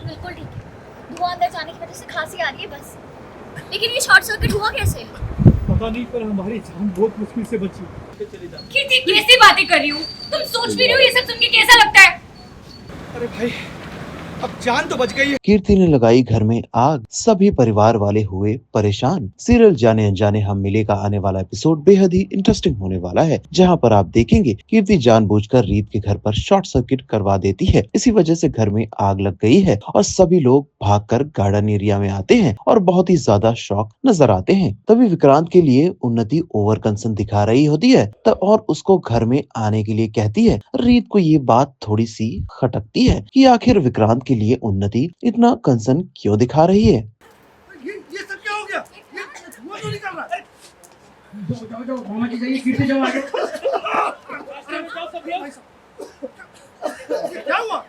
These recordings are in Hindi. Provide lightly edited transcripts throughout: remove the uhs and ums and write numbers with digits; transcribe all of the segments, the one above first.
बिल्कुल ठीक है। धुआं अंदर जाने की वजह से खांसी आ रही है बस। लेकिन ये शॉर्ट सर्किट हुआ कैसे? पता नहीं, पर हमारी जान बहुत मुश्किल से बची। कीर्ति कैसी बातें कर रही हो तुम? सोच भी रही हो ये सब सुन के कैसा लगता है? अरे भाई, अब जान तो बच गई है। कीर्ति ने लगाई घर में आग, सभी परिवार वाले हुए परेशान। सीरियल जाने अनजाने हम मिले का आने वाला एपिसोड बेहद ही इंटरेस्टिंग होने वाला है, जहां पर आप देखेंगे कीर्ति जानबूझकर रीत के घर पर शॉर्ट सर्किट करवा देती है। इसी वजह से घर में आग लग गई है और सभी लोग भागकर गार्डन एरिया में आते हैं और बहुत ही ज्यादा शॉक नजर आते हैं। तभी विक्रांत के लिए उन्नति ओवर कंसर्न दिखा रही होती है तब और उसको घर में आने के लिए कहती है। रीत को ये बात थोड़ी सी खटकती है कि आखिर विक्रांत के लिए उन्नति इतना कंसर्न क्यों दिखा रही है। ये सब क्या हो गया? ये धुआं तो निकल रहा है। जाओ मामा जी, जाइए, कीर्ति जाओ आगे। क्या हुआ?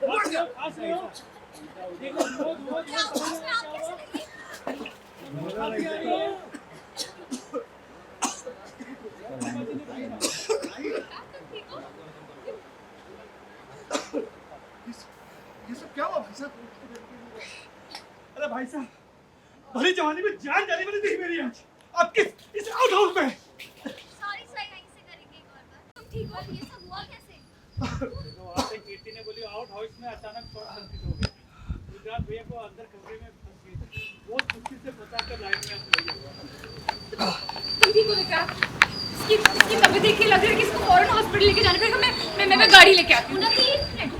ये सब क्या हुआ भाई साहब? अरे भाई साहब, भली जवानी में जान जाने वाली थी मेरी आज। आप किस इस आउट हाउस में? सॉरी सर, यहीं से करेंगे एक और बार। तुम ठीक हो? ये सब हुआ कैसे? तो आपसे कीर्ति ने बोली आउट हाउस में अचानक शॉर्ट सर्किट हो गया। गुजरात भैया को अंदर कमरे में फंस गई। बहुत मुश्किल से बचाकर लाइट में आप ले गए। तुम ठीक हो विक्रांत? इसकी तबीयत देख के लग रहा है कि इसको फौरन हॉस्पिटल लेके जाना पड़ेगा। मैं गाड़ी लेके आती हूँ। उन्नति, एक मिनट।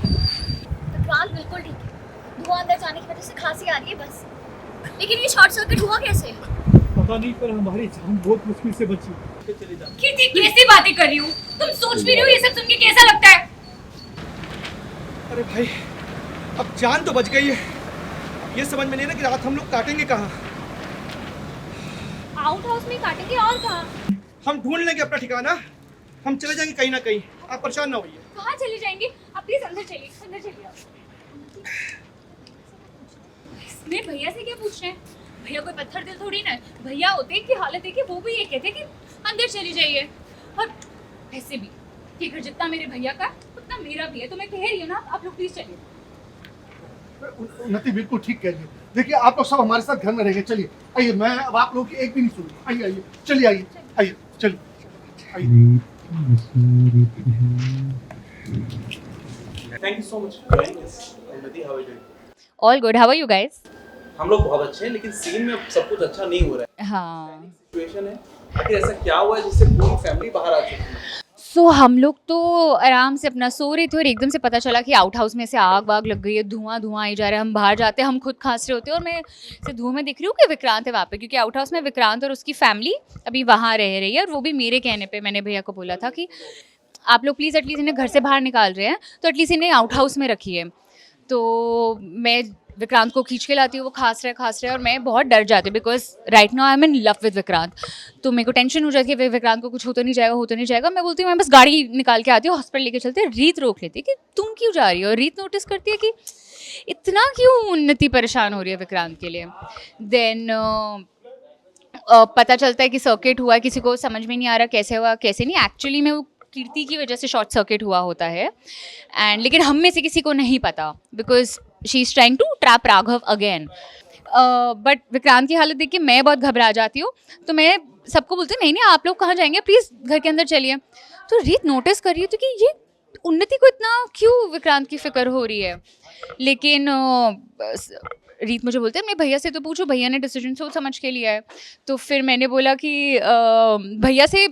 विक्रांत बिल्कुल ठीक है। धुआं अंदर जाने की वजह से खांसी आ रही है बस। लेकिन ये शॉर्ट सर्किट हुआ कैसे? पता नहीं, पर हमारी जान बहुत मुश्किल से बची। कीर्ति कैसी बातें कर रही हो तुम? सोच भी रही हो ये सब सुन के कैसा लगता है? अरे भाई, अब जान तो बच गई है। ये समझ में नहीं ना कि रात हम लोग काटेंगे कहाँ। आउट हाउस में काटेंगे और कहाँ? हम ढूंढ लेंगे अपना ठिकाना। हम चले जाएंगे कहीं ना कहीं। आप परेशान ना होइए। कहाँ चले जाएंगे? आप प्लीज अंदर चलिए, अंदर चलिए आप। इसमें भैया से क्या पूछ रहे हैं? भैया कोई पत्थर दिल थोड़ी ना है। भैया होते कि हालत देखिए वो भी ये कहते कि अंदर चली जाइए। और ऐसे भी कि घर जितना मेरे भैया का उतना मेरा भी है, तो मैं कह रही हूँ ना, आप लोग प्लीज चलिए। उन्नति बिल्कुल ठीक कह रही है। देखिए, आप लोग सब हमारे साथ घर में रहेंगे। चलिए आइए, मैं अब आप लोगों की एक भी नहीं सुनूंगा। आइए आइए, चलिए आइए आइए, चलिए आइए। Thank you so much for joining us. Unnati, how are you doing? All good, how are you guys? हम लोग बहुत अच्छे हैं, लेकिन सीन में सब कुछ अच्छा नहीं हो रहा है। हाँ, सिचुएशन है, आखिर ऐसा क्या हुआ है जिससे पूरी फैमिली बाहर आ चुकी है? सो हम लोग तो आराम से अपना सो रहे थे और एकदम से पता चला कि आउट हाउस में से आग वाग लग गई है, धुआं धुआं आई जा रहा है। हम बाहर जाते हैं, हम खुद खांस रहे होते हैं और मैं से धुआं में दिख रही हूँ कि विक्रांत है वहाँ पे, क्योंकि आउट हाउस में विक्रांत और उसकी फैमिली अभी वहाँ रह रही है। और वो भी मेरे कहने पे मैंने भैया को बोला था कि आप लोग प्लीज़ एटलीस्ट इन्हें घर से बाहर निकाल रहे हैं तो एटलीस्ट इन्हें आउट हाउस में रखिए। तो मैं विक्रांत को खींच के लाती हूँ, वो खांस रहा है और मैं बहुत डर जाती हूँ because right now I am in love with Vikrant. तो मेरे को टेंशन हो जाती है विक्रांत को कुछ हो तो नहीं जाएगा। मैं बोलती हूँ मैं बस गाड़ी निकाल के आती हूँ, हॉस्पिटल लेके चलते हैं। रीत रोक लेती है कि तुम क्यों जा रही हो, और रीत नोटिस करती है कि इतना क्यों उन्नति परेशान हो रही है विक्रांत के लिए। देन पता चलता है कि सर्किट हुआ है, किसी को समझ में नहीं आ रहा कैसे हुआ कैसे नहीं। एक्चुअली में वो कीर्ति की वजह से शॉर्ट सर्किट हुआ होता है एंड लेकिन हम में से किसी को नहीं पता because she is trying to trap Raghav again. But Vikrant की हालत देख के मैं बहुत घबरा जाती हूँ, तो मैं सबको बोलती हूँ नहीं आप लोग कहाँ जाएंगे, प्लीज़ घर के अंदर चलिए। तो रीत नोटिस कर रही है तो कि ये उन्नति को इतना क्यों विक्रांत की फिक्र हो रही है। लेकिन रीत मुझे बोलते हैं अपने भैया से तो पूछो, भैया ने डिसीजन सोच समझ के लिया है। तो फिर मैंने बोला कि भैया से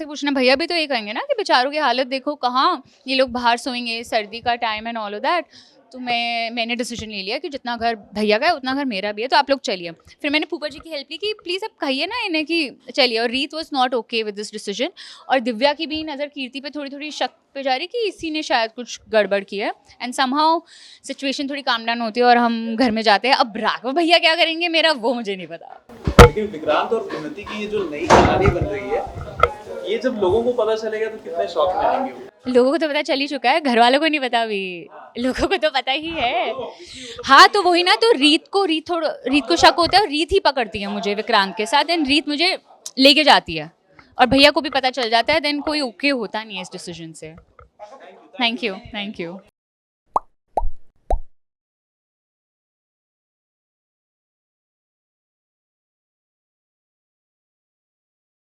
पूछना, भैया भी तो ये कहेंगे ना कि बेचारों की हालत देखो, कहाँ ये लोग बाहर सोएंगे, सर्दी का time and all of that. तो मैंने डिसीजन ले लिया कि जितना घर भैया का है उतना घर मेरा भी है, तो आप लोग चलिए। फिर मैंने फूफा जी की हेल्प की कि प्लीज़ आप कहिए ना इन्हें कि चलिए। और रीत was not okay with this decision. और दिव्या की भी नज़र कीर्ति पे थोड़ी शक पे जा रही कि इसी ने शायद कुछ गड़बड़ की है। एंड समहाउ सिचुएशन थोड़ी काम डाउन होती है और हम घर में जाते हैं। अब राघव भैया क्या करेंगे मेरा वो मुझे नहीं पता। लेकिन विक्रांत और उन्नति की ये जो नई कहानी बन रही है, ये जब लोगों को पता चलेगा तो कितने शॉक में आएंगे वो। लोगों को तो पता चल ही चुका है, घर वालों को नहीं पता अभी, लोगों को तो पता ही है। हाँ तो वही ना, तो रीत को शक होता है और रीत ही पकड़ती है मुझे विक्रांत के साथ एंड रीत मुझे लेके जाती है और भैया को भी पता चल जाता है। देन कोई ओके होता नहीं है इस डिसीजन से। Thank you.